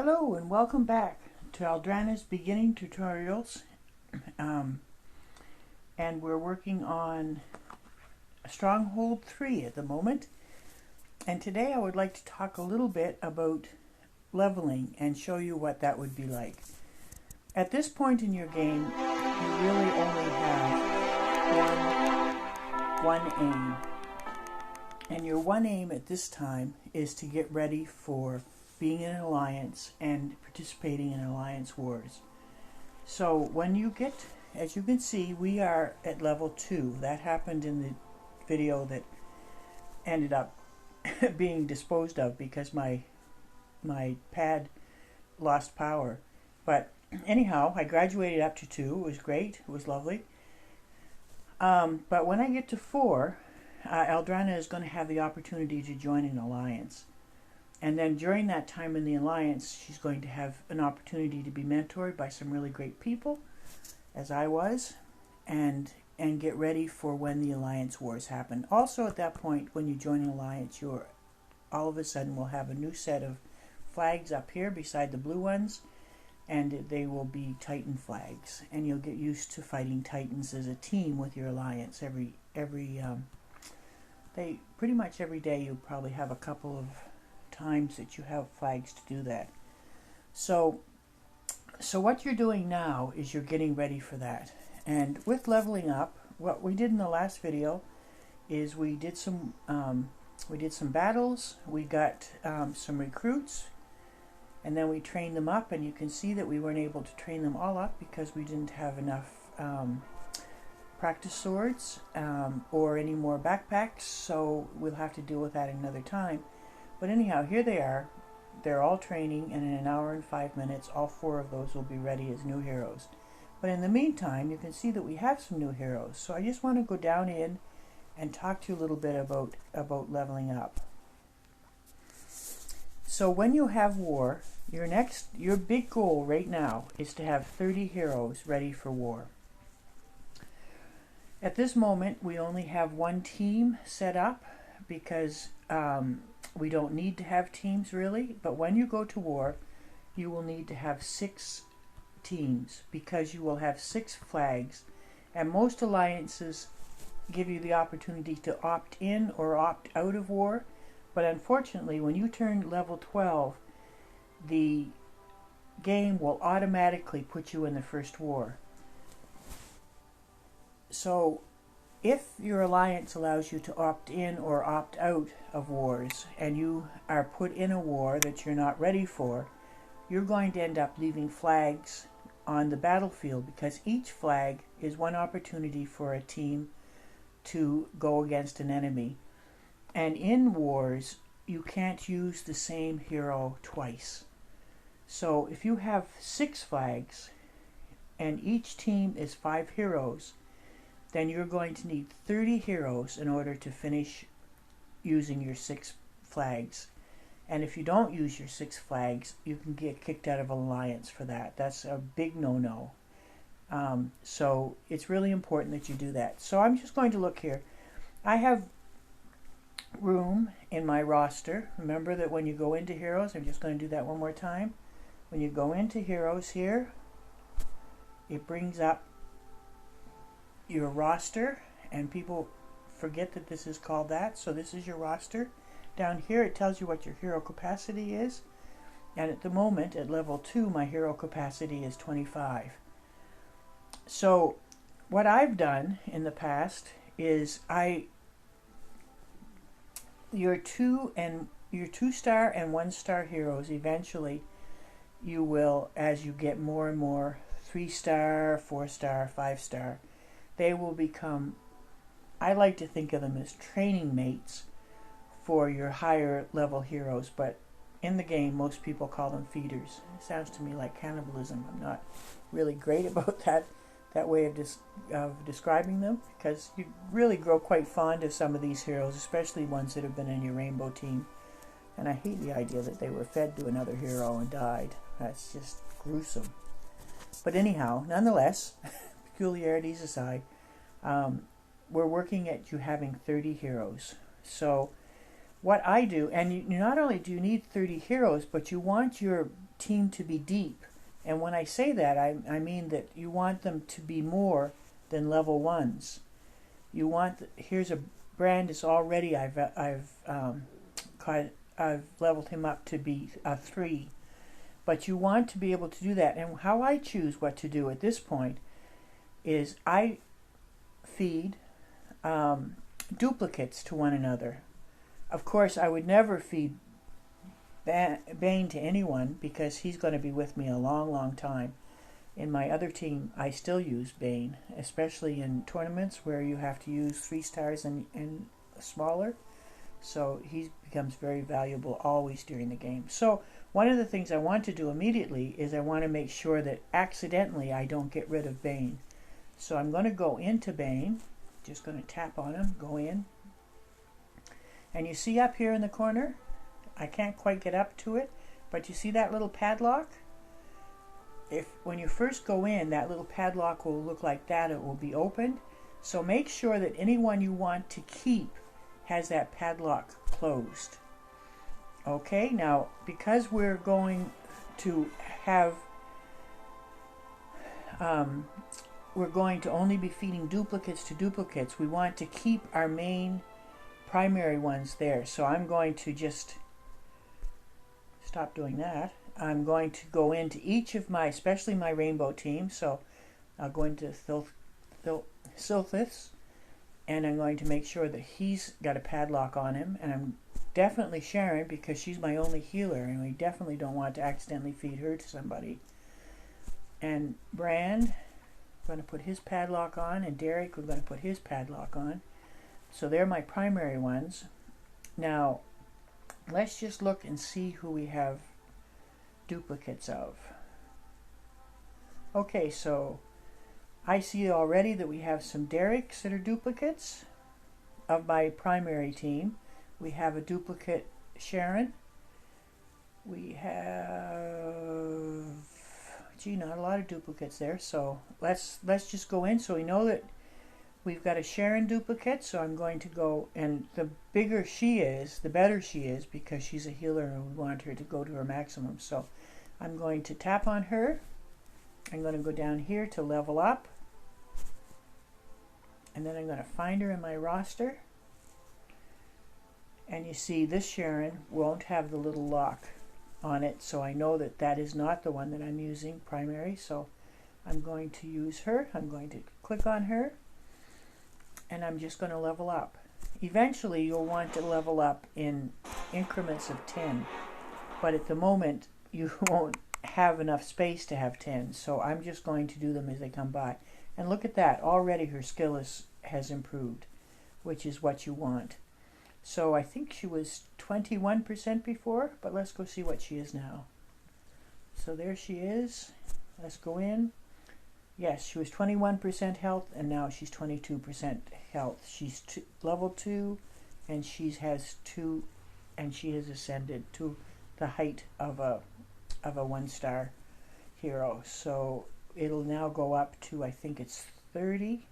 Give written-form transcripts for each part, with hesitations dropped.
Hello and welcome back to Eldrana's beginning tutorials, and we're working on Stronghold 3 at the moment. And today I would like to talk a little bit about leveling and show you what that would be like. At this point in your game, you really only have one aim. And your one aim at this time is to get ready for being in an alliance and participating in alliance wars. So when you get, as you can see, we are at level 2. That happened in the video that ended up being disposed of because my pad lost power. But anyhow, I graduated up to 2. It was great. It was lovely. But when I get to 4, Eldrana is going to have the opportunity to join an alliance. And then during that time in the alliance, she's going to have an opportunity to be mentored by some really great people, as I was, and get ready for when the alliance wars happen. Also at that point, when you join an alliance, you're all of a sudden will have a new set of flags up here beside the blue ones, and they will be Titan flags. And you'll get used to fighting Titans as a team with your alliance. Pretty much every day you'll probably have a couple of times that you have flags to do that. So what you're doing now is you're getting ready for that. And with leveling up, what we did in the last video is we did some battles, we got some recruits, and then we trained them up, and you can see that we weren't able to train them all up because we didn't have enough practice swords or any more backpacks, so we'll have to deal with that another time. But anyhow, here they are. They're all training, and in an hour and 5 minutes, all 4 of those will be ready as new heroes. But in the meantime, you can see that we have some new heroes. So I just want to go down in and talk to you a little bit about leveling up. So when you have war, your big goal right now is to have 30 heroes ready for war. At this moment, we only have one team set up because we don't need to have teams really, but when you go to war, you will need to have 6 teams because you will have 6 flags, and most alliances give you the opportunity to opt in or opt out of war, but unfortunately when you turn level 12, the game will automatically put you in the first war. So if your alliance allows you to opt in or opt out of wars, and you are put in a war that you're not ready for, you're going to end up leaving flags on the battlefield, because each flag is one opportunity for a team to go against an enemy. And in wars, you can't use the same hero twice. So if you have 6 flags, and each team is 5 heroes, then you're going to need 30 heroes in order to finish using your 6 flags. And if you don't use your 6 flags, you can get kicked out of an alliance for that. That's a big no-no. So it's really important that you do that. So I'm just going to look here. I have room in my roster. Remember that when you go into heroes, I'm just going to do that one more time. When you go into heroes here, it brings up your roster, and people forget that this is called that. So this is your roster. Down here it tells you what your hero capacity is, and at the moment at level 2 my hero capacity is 25. So what I've done in the past is your 2-star and 1-star heroes, eventually you will, as you get more and more 3-star, 4-star, 5-star, they will become, I like to think of them as training mates for your higher level heroes, but in the game most people call them feeders. It sounds to me like cannibalism. I'm not really great about that way of describing them, because you really grow quite fond of some of these heroes, especially ones that have been in your rainbow team. And I hate the idea that they were fed to another hero and died. That's just gruesome. But anyhow, nonetheless, peculiarities aside, we're working at you having 30 heroes. So what I do, and you not only do you need 30 heroes, but you want your team to be deep. And when I say that, I mean that you want them to be more than level 1s. You want, here's a brand is already, I've leveled him up to be a 3. But you want to be able to do that. And how I choose what to do at this point is I feed duplicates to one another. Of course, I would never feed Bane to anyone because he's going to be with me a long, long time. In my other team, I still use Bane, especially in tournaments where you have to use 3 stars and smaller. So he becomes very valuable always during the game. So one of the things I want to do immediately is I want to make sure that accidentally I don't get rid of Bane. So I'm going to go into Bane, just going to tap on him, go in. And you see up here in the corner, I can't quite get up to it, but you see that little padlock? When you first go in, that little padlock will look like that. It will be opened. So make sure that anyone you want to keep has that padlock closed. Okay, now because we're going to have, we're going to only be feeding duplicates to duplicates, we want to keep our main primary ones there. So I'm going to just stop doing that. I'm going to go into each of my, especially my rainbow team, so I'll go into Silthus, and I'm going to make sure that he's got a padlock on him, and I'm definitely Sharon because she's my only healer, and we definitely don't want to accidentally feed her to somebody. And Brand, I'm going to put his padlock on, and Derek, we're going to put his padlock on. So they're my primary ones. Now, let's just look and see who we have duplicates of. Okay, so I see already that we have some Derricks that are duplicates of my primary team. We have a duplicate Sharon. We have, gee, not a lot of duplicates there. So let's just go in. So we know that we've got a Sharon duplicate. So I'm going to go, and the bigger she is, the better she is because she's a healer and we want her to go to her maximum. So I'm going to tap on her. I'm going to go down here to level up. And then I'm going to find her in my roster. And you see this Sharon won't have the little lock on it. So I know that that is not the one that I'm using primary. So I'm going to use her. I'm going to click on her. And I'm just going to level up. Eventually you'll want to level up in increments of 10. But at the moment you won't have enough space to have 10. So I'm just going to do them as they come by. And look at that. Already her skill has improved, which is what you want. So I think she was 21% before, but let's go see what she is now. So there she is. Let's go in. Yes, she was 21% health, and now she's 22% health. She's level 2, and she has 2, and she has ascended to the height of a 1-star hero. So it'll now go up to, I think it's 30,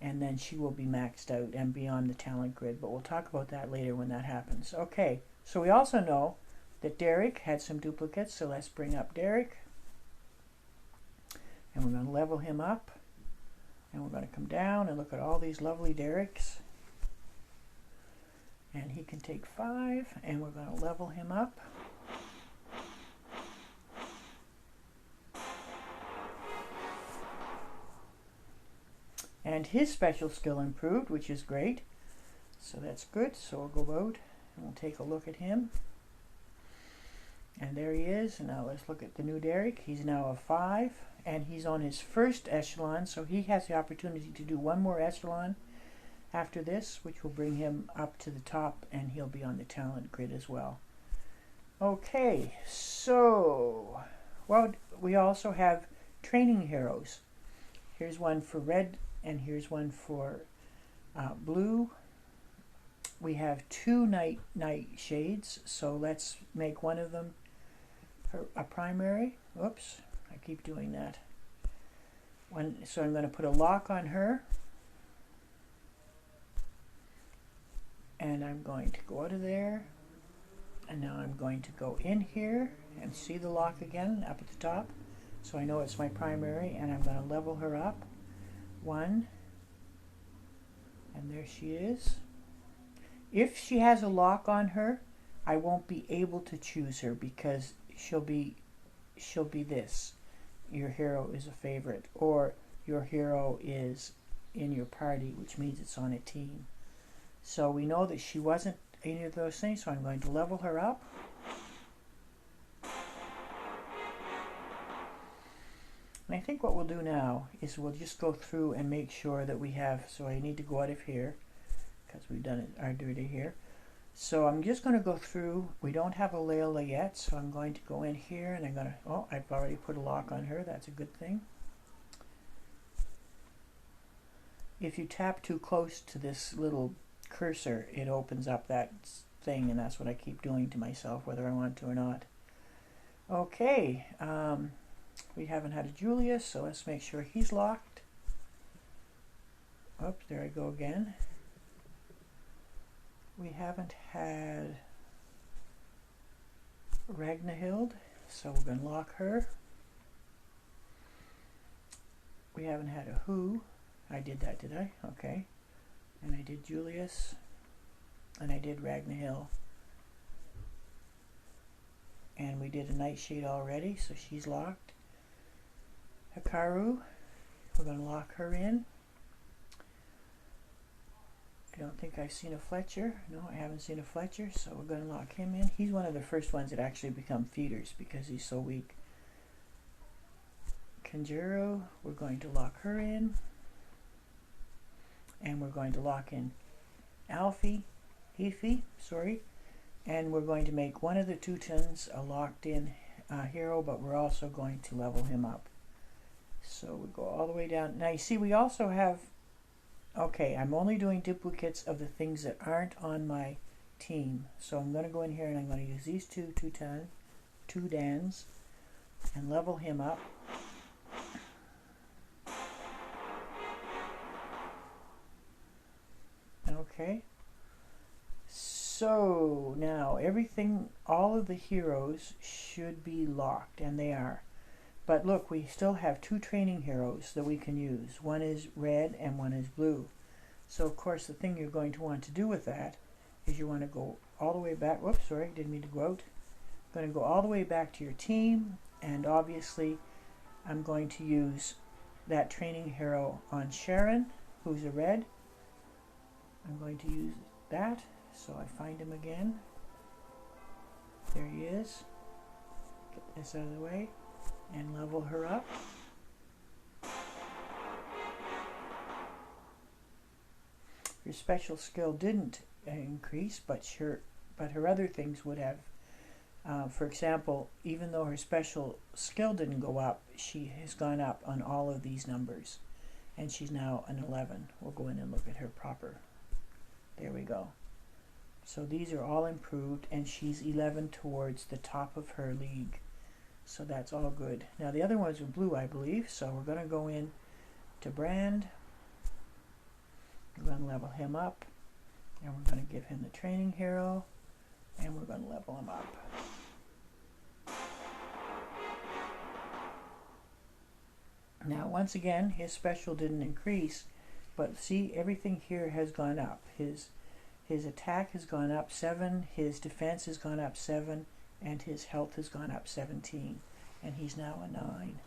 and then she will be maxed out and beyond the talent grid. But we'll talk about that later when that happens. Okay, so we also know that Derek had some duplicates, so let's bring up Derek. And we're going to level him up. And we're going to come down and look at all these lovely Derricks. And he can take 5, and we're going to level him up. And his special skill improved, which is great. So that's good. So we'll go out and we'll take a look at him. And there he is. And now let's look at the new Derek. He's now a 5. And he's on his first echelon. So he has the opportunity to do one more echelon after this, which will bring him up to the top. And he'll be on the talent grid as well. Okay. So, well, we also have training heroes. Here's one for red. And here's one for blue. We have 2 night shades, so let's make one of them a primary. Oops, I keep doing that. So I'm going to put a lock on her. And I'm going to go out of there. And now I'm going to go in here and see the lock again up at the top. So I know it's my primary, and I'm going to level her up. 1. And there she is. If she has a lock on her, I won't be able to choose her because she'll be this. Your hero is a favorite, or your hero is in your party, which means it's on a team. So we know that she wasn't any of those things, so I'm going to level her up. And I think what we'll do now is we'll just go through and make sure that we have, so I need to go out of here because we've done it, our duty here. So I'm just going to go through. We don't have a Layla yet, so I'm going to go in here and I'm going to, oh, I've already put a lock on her. That's a good thing. If you tap too close to this little cursor, it opens up that thing, and that's what I keep doing to myself, whether I want to or not. Okay, we haven't had a Julius, so let's make sure he's locked. Oops, there I go again. We haven't had Ragnahild, so we're going to lock her. We haven't had a Who. I did that, did I? Okay. And I did Julius. And I did Ragnahild. And we did a Nightshade already, so she's locked. Hikaru, we're going to lock her in. I don't think I've seen a Fletcher. No, I haven't seen a Fletcher, so we're going to lock him in. He's one of the first ones that actually become feeders because he's so weak. Kanjuro, we're going to lock her in. And we're going to lock in Alfie, sorry. And we're going to make one of the Teutons a locked in hero, but we're also going to level him up. So we go all the way down. Now you see we also have, okay, I'm only doing duplicates of the things that aren't on my team. So I'm going to go in here and I'm going to use these two Teutons and level him up. Okay. So now everything, all of the heroes should be locked, and they are. But look, we still have 2 training heroes that we can use. One is red and one is blue. So of course the thing you're going to want to do with that is you want to go all the way back. Whoops, sorry, didn't mean to go out. I'm going to go all the way back to your team, and obviously I'm going to use that training hero on Sharon, who's a red. I'm going to use that, so I find him again. There he is. Get this out of the way and level her up. Her special skill didn't increase, but her other things would have. For example, even though her special skill didn't go up, she has gone up on all of these numbers, and she's now an 11. We'll go in and look at her proper. There we go. So these are all improved, and she's 11 towards the top of her league. So that's all good. Now the other ones are blue, I believe, so we're going to go in to Brand. We're going to level him up, and we're going to give him the training hero, and we're going to level him up. Now once again, his special didn't increase, but see, everything here has gone up. His attack has gone up 7, his defense has gone up 7, and his health has gone up 17, and he's now a 9.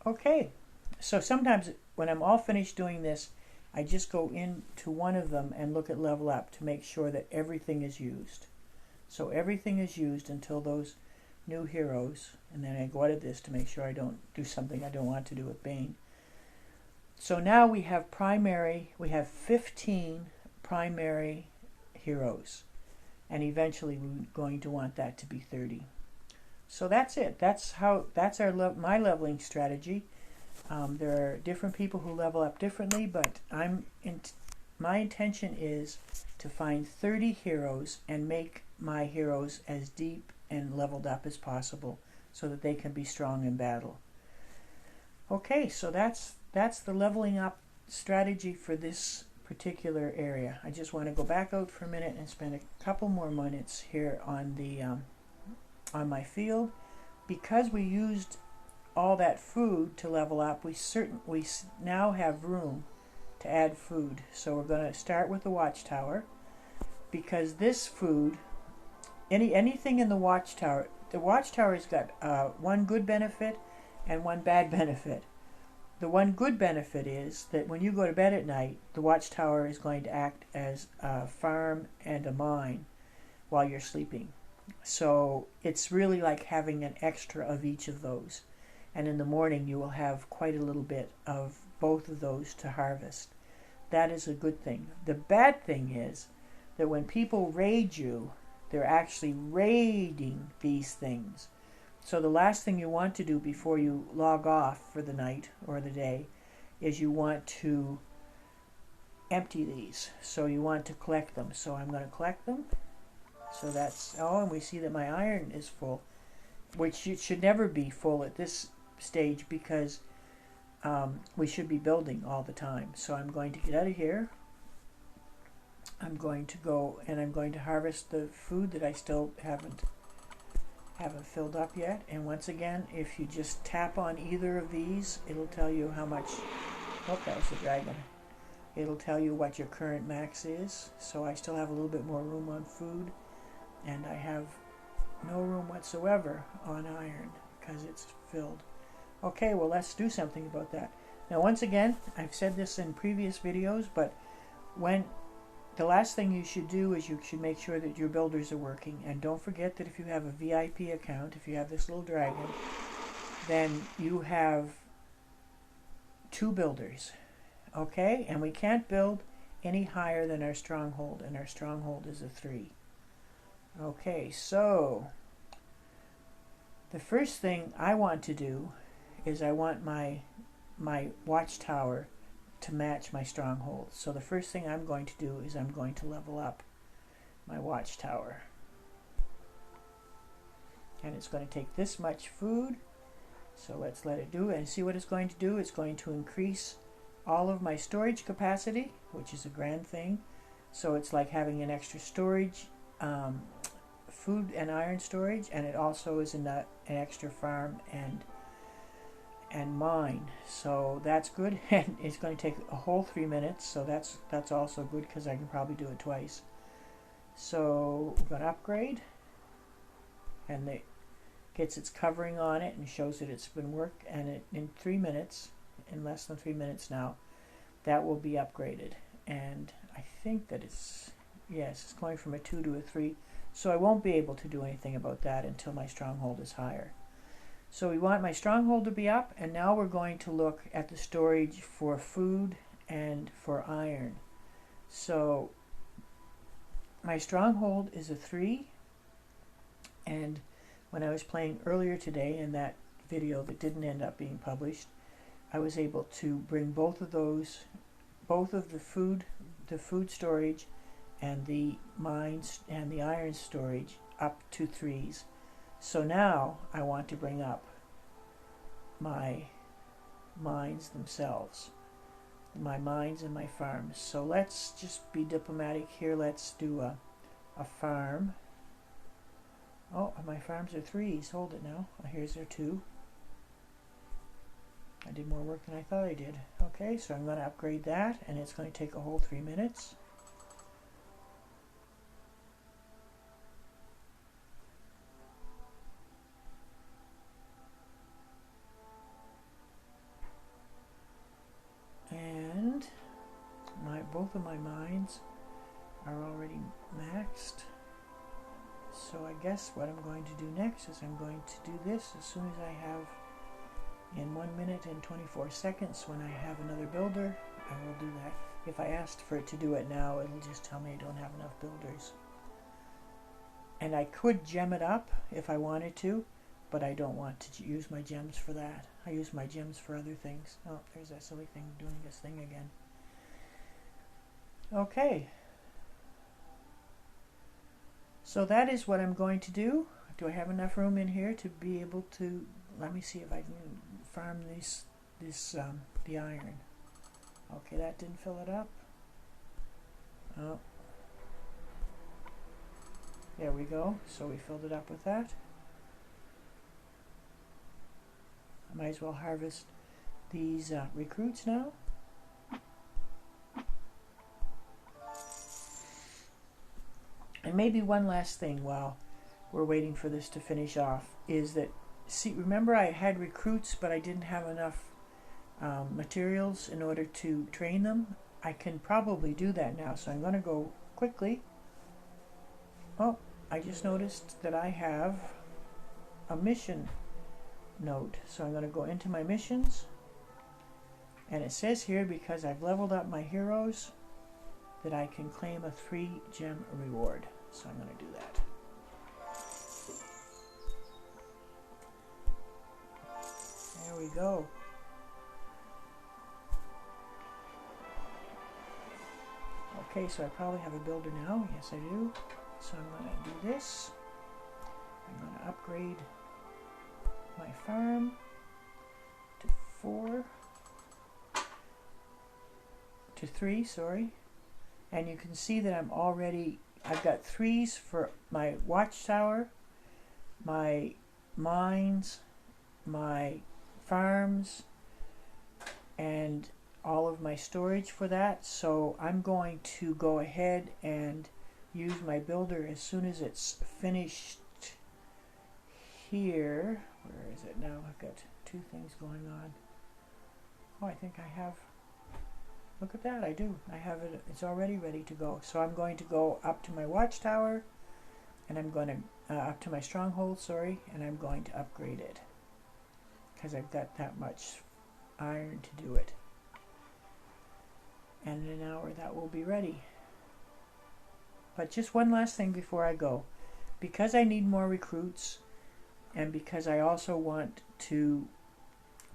Okay, so sometimes when I'm all finished doing this, I just go into one of them and look at level up to make sure that everything is used. So everything is used until those new heroes, and then I go out of this to make sure I don't do something I don't want to do with Bane. So now we have 15 primary heroes, and eventually we're going to want that to be 30. So that's it. That's my leveling strategy. There are different people who level up differently, but my intention is to find 30 heroes and make my heroes as deep and leveled up as possible so that they can be strong in battle. Okay, so that's the leveling up strategy for this particular area. I just want to go back out for a minute and spend a couple more minutes here on the on my field. Because we used all that food to level up, we now have room to add food. So we're going to start with the watchtower, because this food, anything in the watchtower's got one good benefit and one bad benefit. The one good benefit is that when you go to bed at night, the watchtower is going to act as a farm and a mine while you're sleeping. So it's really like having an extra of each of those. And in the morning you will have quite a little bit of both of those to harvest. That is a good thing. The bad thing is that when people raid you, they're actually raiding these things. So the last thing you want to do before you log off for the night or the day is you want to empty these. So you want to collect them. So I'm going to collect them. So that's, oh, and we see that my iron is full, which it should never be full at this stage, because we should be building all the time. So I'm going to get out of here. I'm going to go and I'm going to harvest the food that I still haven't filled up yet. And once again, if you just tap on either of these, it'll tell you how much. Oh, that was the dragon. It'll tell you what your current max is. So I still have a little bit more room on food, and I have no room whatsoever on iron because it's filled. Okay, well, let's do something about that. Now, once again, I've said this in previous videos, but the last thing you should do is you should make sure that your builders are working. And don't forget that if you have a VIP account, if you have this little dragon, then you have 2 builders. Okay? And we can't build any higher than our stronghold, and our stronghold is a 3. Okay, so the first thing I want to do is I want my watchtower to match my stronghold. So the first thing I'm going to do is I'm going to level up my watchtower. And it's going to take this much food. So let's let it do it and see what it's going to do. It's going to increase all of my storage capacity, which is a grand thing. So it's like having an extra storage, food and iron storage, and it also is an extra farm and mine. So that's good. And it's going to take a whole 3 minutes, so that's also good, because I can probably do it twice. So we're going to upgrade, and it gets its covering on it and shows that it's been worked, and in 3 minutes, in less than 3 minutes now, that will be upgraded. And I think that it's going from a 2 to a 3, so I won't be able to do anything about that until my stronghold is higher. So we want my stronghold to be up, and now we're going to look at the storage for food and for iron. So my stronghold is a 3, and when I was playing earlier today in that video that didn't end up being published, I was able to bring both of the food storage and the mines and the iron storage up to 3s. So now I want to bring up my mines themselves, my mines and my farms. So let's just be diplomatic here. Let's do a farm. Oh, my farms are 3s. Hold it now. Here's their 2. I did more work than I thought I did. Okay, so I'm going to upgrade that, and it's going to take a whole 3 minutes. And both of my mines are already maxed. So I guess what I'm going to do next is I'm going to do this as soon as I have, in 1 minute and 24 seconds, when I have another builder, I will do that. If I asked for it to do it now, it'll just tell me I don't have enough builders. And I could gem it up if I wanted to, but I don't want to use my gems for that. I use my gems for other things. Oh, there's that silly thing doing this thing again. Okay. So that is what I'm going to do. Do I have enough room in here to be able to, let me see if I can farm the iron. Okay, that didn't fill it up. Oh, there we go. So we filled it up with that. I might as well harvest these recruits now. And maybe one last thing while we're waiting for this to finish off is that, see, remember I had recruits but I didn't have enough materials in order to train them? I can probably do that now, so I'm going to go quickly. Oh, I just noticed that I have a mission note, so I'm going to go into my missions, and it says here, because I've leveled up my heroes, that I can claim a 3 gem reward, so I'm going to do that. There we go. Okay, so I probably have a builder now. Yes, I do. So I'm going to do this. I'm going to upgrade my farm to 3, sorry. And you can see that I've got 3s for my watchtower, my mines, my farms, and all of my storage for that. So I'm going to go ahead and use my builder as soon as it's finished here. Where is it now? I've got 2 things going on. Oh, I think I have, look at that, I do. I have it, it's already ready to go. So I'm going to go up to my watchtower, and I'm going to, up to my stronghold, sorry, and I'm going to upgrade it, because I've got that much iron to do it. And in an hour that will be ready. But just one last thing before I go. Because I need more recruits, and because I also want to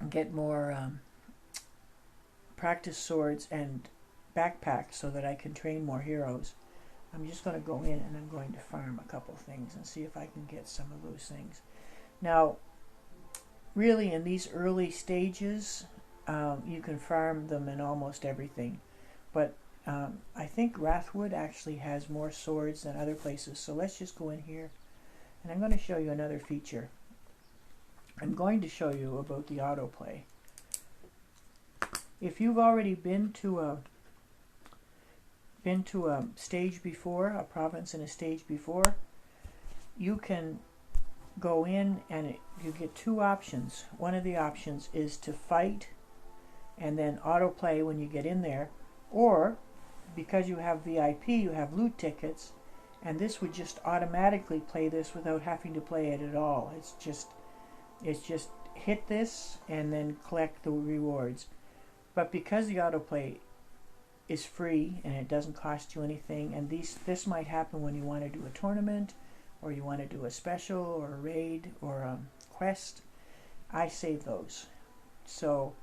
get more practice swords and backpacks so that I can train more heroes, I'm just going to go in and I'm going to farm a couple things and see if I can get some of those things. Now, really in these early stages, you can farm them in almost everything. But I think Wrathwood actually has more swords than other places. So let's just go in here, and I'm going to show you another feature. I'm going to show you about the autoplay. If you've already been to a stage before, a province in a stage before, you can go in and you get 2 options. One of the options is to fight and then autoplay when you get in there, or because you have VIP, you have loot tickets, and this would just automatically play this without having to play it at all. It's just hit this and then collect the rewards. But because the autoplay is free and it doesn't cost you anything, and this might happen when you want to do a tournament, or you want to do a special or a raid or a quest, I save those. So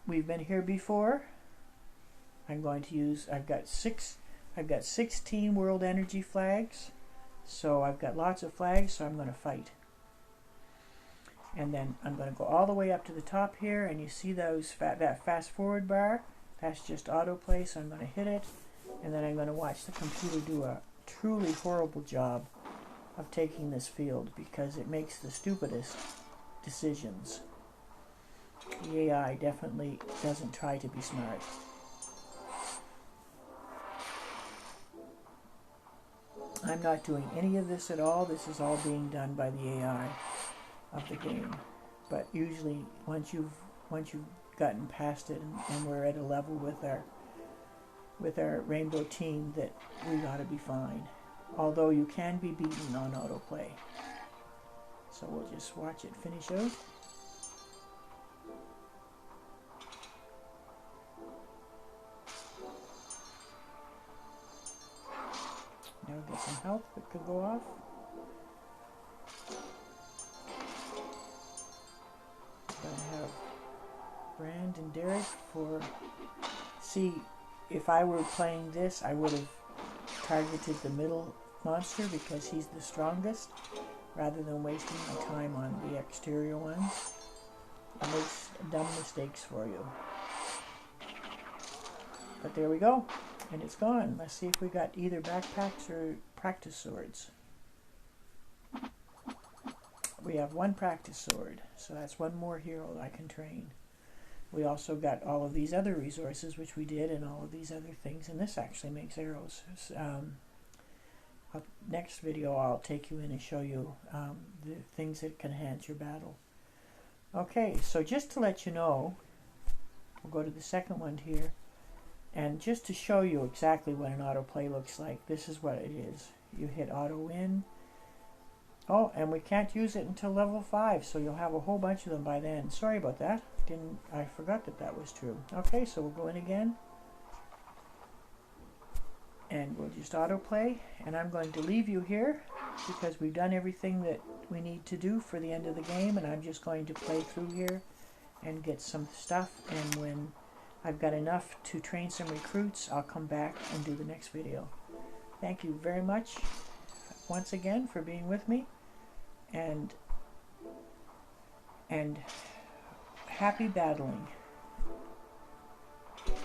we've been here before. I'm going to use, I've got 16 world energy flags, so I've got lots of flags, so I'm going to fight. And then I'm going to go all the way up to the top here, and you see that fast forward bar, that's just autoplay, so I'm going to hit it, and then I'm going to watch the computer do a truly horrible job of taking this field, because it makes the stupidest decisions. The AI definitely doesn't try to be smart. I'm not doing any of this at all. This is all being done by the AI of the game. But usually, once you've gotten past it, and we're at a level with our rainbow team, that we ought to be fine. Although you can be beaten on autoplay. So we'll just watch it finish out. Now we get some health that could go off. I'm going to have Brand and Derek for... See, if I were playing this, I would have targeted the middle monster because he's the strongest, rather than wasting my time on the exterior ones. It makes dumb mistakes for you. But there we go. And it's gone. Let's see if we got either backpacks or practice swords. We have one practice sword, so that's one more hero I can train. We also got all of these other resources, which we did, and all of these other things, and this actually makes arrows. Next video I'll take you in and show you the things that can enhance your battle. Okay, so just to let you know, we'll go to the second one here, and just to show you exactly what an autoplay looks like, this is what it is. You hit auto in. Oh, and we can't use it until level 5, so you'll have a whole bunch of them by then. Sorry about that. I forgot that that was true. Okay, so we'll go in again. And we'll just autoplay. And I'm going to leave you here because we've done everything that we need to do for the end of the game. And I'm just going to play through here and get some stuff. And when I've got enough to train some recruits, I'll come back and do the next video. Thank you very much once again for being with me, and happy battling.